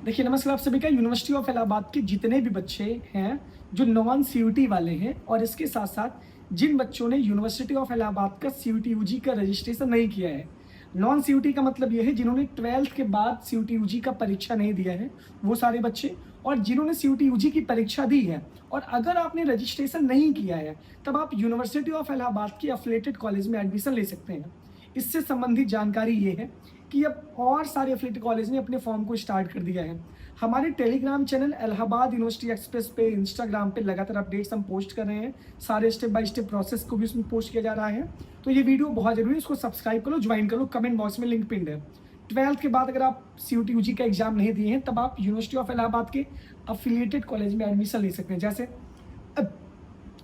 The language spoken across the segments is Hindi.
देखिए नमस्कार आप सभी का। यूनिवर्सिटी ऑफ इलाहाबाद के जितने भी बच्चे हैं जो नॉन सीयूटी वाले हैं और इसके साथ साथ जिन बच्चों ने यूनिवर्सिटी ऑफ इलाहाबाद का सीयूटी यूजी का रजिस्ट्रेशन नहीं किया है। नॉन सीयूटी का मतलब यह है जिन्होंने 12th के बाद सीयूटी यूजी का परीक्षा नहीं दिया है वो सारे बच्चे, और जिन्होंने सीयूटी यूजी की परीक्षा दी है। और अगर आपने रजिस्ट्रेशन नहीं किया है तब आप यूनिवर्सिटी ऑफ इलाहाबाद के एफिलिएटेड कॉलेज में एडमिशन ले सकते हैं। इससे संबंधित जानकारी ये है कि अब और सारे एफिलिएटेड कॉलेज ने अपने फॉर्म को स्टार्ट कर दिया है। हमारे Telegram channel Allahabad university express पे, इंस्टाग्राम पे लगातार अपडेट्स हम पोस्ट कर रहे हैं। सारे स्टेप बाय स्टेप प्रोसेस को भी उसमें पोस्ट किया जा रहा है। तो ये वीडियो बहुत जरूरी है, इसको सब्सक्राइब करो, ज्वाइन करो। कमेंट बॉक्स में लिंक पिन है। 12th के बाद अगर आप सीयूटी यूजी का एग्जाम नहीं दिए हैं तब आप यूनिवर्सिटी ऑफ इलाहाबाद के अफिलिएटेड कॉलेज में एडमिशन ले सकते हैं। जैसे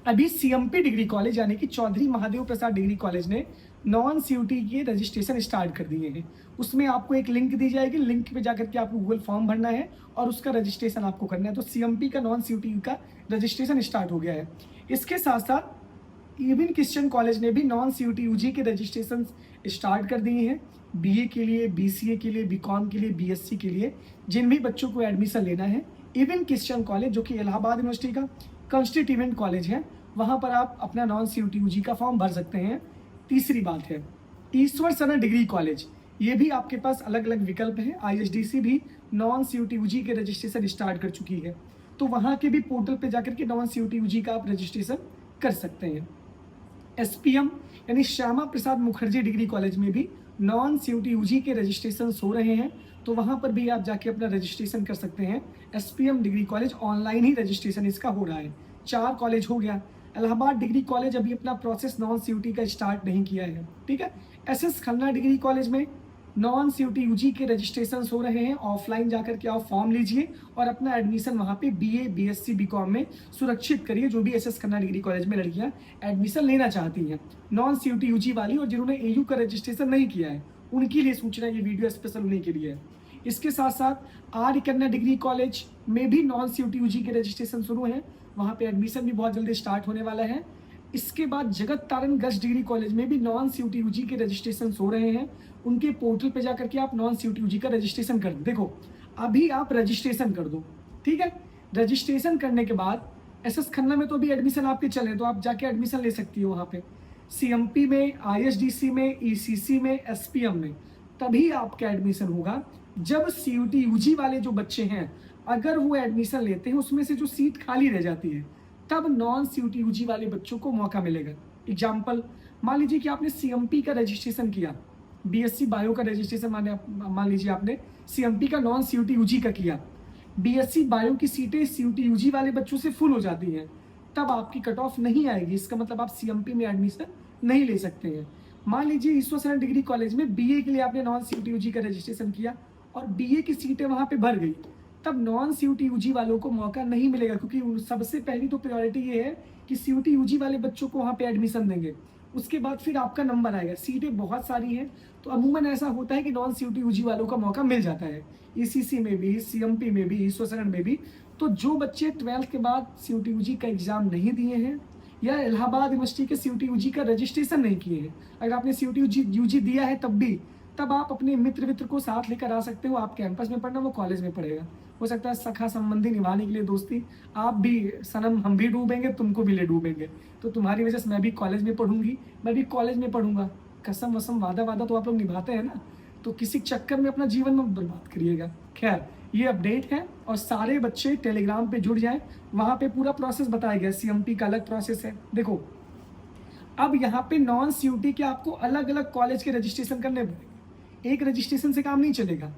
अभी सीएमपी डिग्री कॉलेज यानी कि चौधरी महादेव प्रसाद डिग्री कॉलेज ने नॉन सीयूटी के रजिस्ट्रेशन स्टार्ट कर दिए हैं। उसमें आपको एक लिंक दी जाएगी, लिंक पे जाकर के आपको गूगल फॉर्म भरना है और उसका रजिस्ट्रेशन आपको करना है। तो सीएमपी का नॉन सीयूटी का रजिस्ट्रेशन स्टार्ट हो गया है। इसके साथ साथ इवन क्रिश्चियन कॉलेज ने भी नॉन सीयूटी यूजी के रजिस्ट्रेशन स्टार्ट कर दिए हैं। बीए के लिए, बीसीए के लिए, बीकॉम के लिए, बीएससी के लिए जिन भी बच्चों को एडमिशन लेना है, इवन क्रिश्चियन कॉलेज जो कि इलाहाबाद यूनिवर्सिटी का कंस्टिट्यूएंट कॉलेज है, वहाँ पर आप अपना नॉन सीयूटी यूजी का फॉर्म भर सकते हैं। तीसरी बात है ईश्वर शरण डिग्री कॉलेज, ये भी आपके पास अलग अलग विकल्प है। आईएसडीसी भी नॉन सीयूटी यूजी के रजिस्ट्रेशन स्टार्ट कर चुकी है, तो वहाँ के भी पोर्टल पे जाकर के नॉन सीयूटी यूजी का आप रजिस्ट्रेशन कर सकते हैं। एसपीएम यानी श्यामा प्रसाद मुखर्जी डिग्री कॉलेज में भी नॉन सीयूटी यूजी के रजिस्ट्रेशन हो रहे हैं, तो वहाँ पर भी आप जाके अपना रजिस्ट्रेशन कर सकते हैं। एसपीएम डिग्री कॉलेज ऑनलाइन ही रजिस्ट्रेशन इसका हो रहा है। 4 कॉलेज हो गया। इलाहाबाद डिग्री कॉलेज अभी अपना प्रोसेस नॉन सीयूटी का स्टार्ट नहीं किया है, ठीक है। एसएस खन्ना डिग्री कॉलेज में नॉन सीयूटी यूजी के रजिस्ट्रेशन हो रहे हैं। ऑफलाइन जाकर के आप फॉर्म लीजिए और अपना एडमिशन वहाँ पे बीए, बीएससी, बीकॉम में सुरक्षित करिए। जो भी एसएस खन्ना डिग्री कॉलेज में लड़कियाँ एडमिशन लेना चाहती हैं नॉन सीयूटी यूजी वाली, और जिन्होंने एयू का रजिस्ट्रेशन नहीं किया है उनके लिए सूचना, ये वीडियो स्पेशल उन्हीं के लिए है। इसके साथ साथ आर्य कन्या डिग्री कॉलेज में भी नॉन सीयूटी यूजी के रजिस्ट्रेशन शुरू हैं, वहाँ पे एडमिशन भी बहुत जल्दी स्टार्ट होने वाला है। इसके बाद जगत तारण गर्ल्स डिग्री कॉलेज में भी नॉन सीयूटी यूजी के रजिस्ट्रेशन हो रहे हैं। उनके पोर्टल पे जाकर के आप नॉन सीयूटी यूजी का रजिस्ट्रेशन कर दो। देखो अभी आप रजिस्ट्रेशन कर दो, ठीक है। रजिस्ट्रेशन करने के बाद एसएस खन्ना में तो अभी एडमिशन आपके चले, तो आप जाके एडमिशन ले सकती हो वहाँ पे। सीएमपी में, आईएसडीसी में, ईसीसी में, एसपीएम में तभी आपका एडमिशन होगा जब सीयूटी यूजी वाले जो बच्चे हैं अगर वो एडमिशन लेते हैं उसमें से जो सीट खाली रह जाती है तब नॉन सीयूटी यूजी वाले बच्चों को मौका मिलेगा। एग्जाम्पल मान लीजिए कि आपने सीएमपी का रजिस्ट्रेशन किया, बीएससी बायो का रजिस्ट्रेशन मान लीजिए आपने सीएमपी का नॉन सीयूटी यूजी का किया, बीएससी बायो की सीटें सीयूटी यूजी वाले बच्चों से फुल हो जाती हैं, तब आपकी कट ऑफ नहीं आएगी। इसका मतलब आप सीएमपी में एडमिशन नहीं ले सकते हैं। मान लीजिए ईश्वर शरण डिग्री कॉलेज में बीए के लिए आपने नॉन सीयूटी यूजी का रजिस्ट्रेशन किया और बीए की सीटें वहाँ पे भर गई, तब नॉन सीयूटी यूजी वालों को मौका नहीं मिलेगा, क्योंकि सबसे पहली तो प्रायोरिटी ये है कि सीयूटी यूजी वाले बच्चों को वहाँ पे एडमिशन देंगे। उसके बाद फिर आपका नंबर आएगा। सीटें बहुत सारी हैं तो अमूमन ऐसा होता है कि नॉन सीयूटी यूजी वालों का मौका मिल जाता है, ईसीसी में भी, सीएमपी में भी, ईश्वर शरण में भी। तो जो बच्चे 12th के बाद सीयूटी यूजी का एग्जाम नहीं दिए हैं या इलाहाबाद यूनिवर्सिटी के सीयूटी यूजी का रजिस्ट्रेशन नहीं किए हैं, अगर आपने सीयूटी यूजी दिया है तब आप अपने मित्र को साथ लेकर आ सकते हो। आप कैंपस में पढ़ना, वो कॉलेज में पढ़ेगा। हो सकता है सखा संबंधी निभाने के लिए दोस्ती, आप भी सनम हम भी डूबेंगे, तुमको भी ले डूबेंगे। तो तुम्हारी वजह से मैं भी कॉलेज में पढ़ूंगी, मैं भी कॉलेज में पढ़ूंगा। कसम वसम वादा तो आप लोग निभाते हैं ना, तो किसी चक्कर में अपना जीवन में बर्बाद करिएगा। खैर ये अपडेट है और सारे बच्चे टेलीग्राम पे जुड़ जाएं, वहाँ पे पूरा प्रोसेस बताया गया। सीएमपी का अलग प्रोसेस है। देखो अब यहाँ पे नॉन सीयूटी के आपको अलग अलग कॉलेज के रजिस्ट्रेशन करने पड़ेंगे, एक रजिस्ट्रेशन से काम नहीं चलेगा।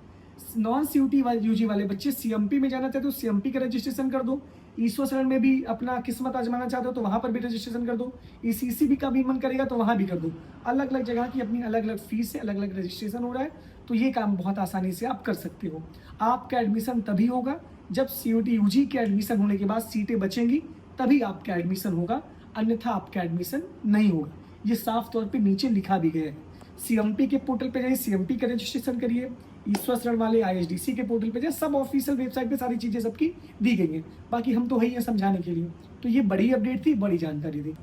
नॉन सीयूटी यूजी वाले बच्चे सीएमपी में जाना चाहते हो सीएमपी का रजिस्ट्रेशन कर दो, ईश्वर शरण में भी अपना किस्मत आजमाना चाहते हो तो वहाँ पर भी रजिस्ट्रेशन कर दो, ईसीसी भी का भी मन करेगा तो वहाँ भी कर दो। अलग अलग जगह की अपनी अलग अलग फीस है, अलग अलग रजिस्ट्रेशन हो रहा है, तो ये काम बहुत आसानी से आप कर सकते हो। आपका एडमिशन तभी होगा जब सीयूटी यूजी के एडमिशन होने के बाद सीटें बचेंगी, तभी आपका एडमिशन होगा, अन्यथा आपका एडमिशन नहीं होगा। ये साफ तौर पर नीचे लिखा भी गया है। सीएमपी के पोर्टल पे जाइए, सीएमपी का रजिस्ट्रेशन करिए। ईश्वर शरण वाले आईएसडीसी के पोर्टल पे जाए, सब ऑफिशियल वेबसाइट पे सारी चीज़ें सबकी दी गई हैं। बाकी हम तो है ही हैं समझाने के लिए। तो ये बड़ी अपडेट थी, बड़ी जानकारी थी।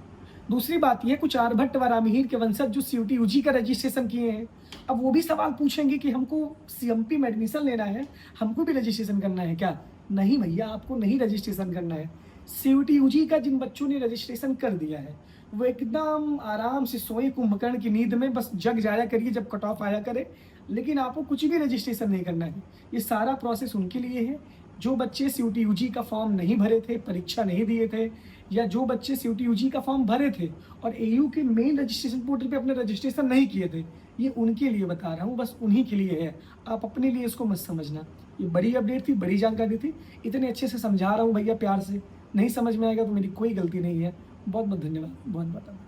दूसरी बात ये, कुछ आर्यभट्ट व रामहीर के वंशज जो सीयूटी यूजी का रजिस्ट्रेशन किए हैं, अब वो भी सवाल पूछेंगे कि हमको सीएमपी में एडमिशन लेना है, हमको भी रजिस्ट्रेशन करना है क्या? नहीं भैया, आपको नहीं रजिस्ट्रेशन करना है। सीयूटी यूजी का जिन बच्चों ने रजिस्ट्रेशन कर दिया है, वो एकदम आराम से सोए कुंभकर्ण की नींद में, बस जग जाया करिए जब कट ऑफ आया करे, लेकिन आपको कुछ भी रजिस्ट्रेशन नहीं करना है। ये सारा प्रोसेस उनके लिए है जो बच्चे सीयूटी यूजी का फॉर्म नहीं भरे थे, परीक्षा नहीं दिए थे, या जो बच्चे सीयूटी यूजी का फॉर्म भरे थे और एयू के मेन रजिस्ट्रेशन पोर्टल पे अपने रजिस्ट्रेशन नहीं किए थे। ये उनके लिए बता रहा हूँ, बस उन्हीं के लिए है। आप अपने लिए इसको मत समझना। ये बड़ी अपडेट थी, बड़ी जानकारी थी, इतने अच्छे से समझा रहा हूँ भैया प्यार से। नहीं समझ में आएगा तो मेरी कोई गलती नहीं है। बहुत बहुत धन्यवाद, बहुत बहुत।